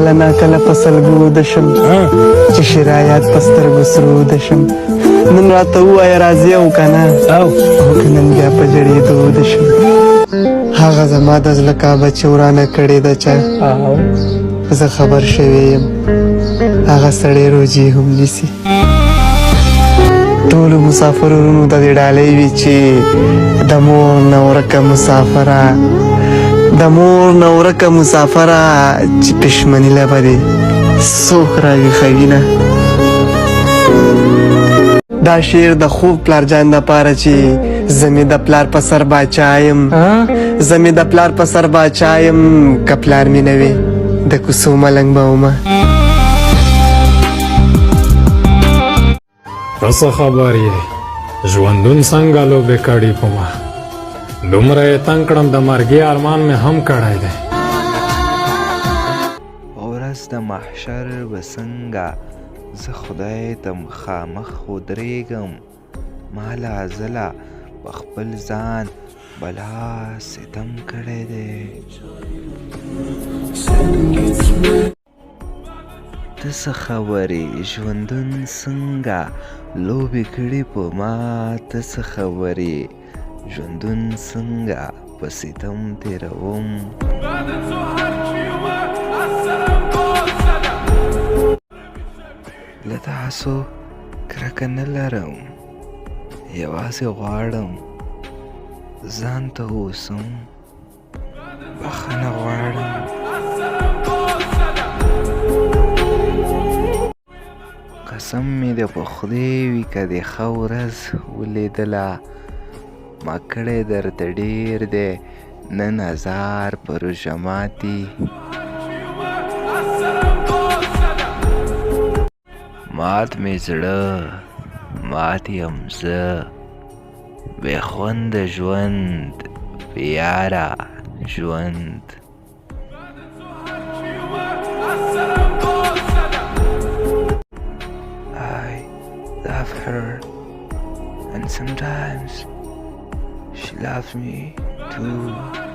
کله نا کله په سلګو د شم چې شرایط په سترګو سرو د شم نن راته ووایه راځې او که نه او که نن بیا په جړېدو د شم هغه زما د زړه کعبه چې ورانه کړې ده چا زه خبر شوی یم هغه سړی روجې هم نیسي ټولو مسافرو ورونو ته دې ډالۍ وي چې د مور نه ورکه مسافره د مور نه ورکه مسافره چې پښمني له به دې څوک راویښوي نه دا شعر د خوب پلارجان دپاره چې زه مې د پلار په سر باچا یم زه مې د پلار په سر باچا یم که پلار مې نه وي د کوڅو ملنګ به ومه څه خبر یې ژوندون څنګه لوبې کړي په ما دومره یې تنګ کړم د مرګي ارمان مې هم کړی دی ورځ د محشر به څنګه زه خدای ته مخامخ ودرېږم ما لا ځله په خپل ځان بلا ستم کړی دی ته څه خبرې ژوندون څنګه لوبې کړي په ما ته څه خبرې ژوندون څنګه په ستم تېروم له تاسو کرکه نه لرم یوازې غواړم ځان ته اوسم بخښنه غواړم قسم مې د په خدای وي که دې ښه ورځ ولیدله ما کړی درته ډېر دی نن هزار په روژه ماتي مات مې زړه مات یم زه بې خونده ژوند بې یاره ژوند love her and sometimes she loves me too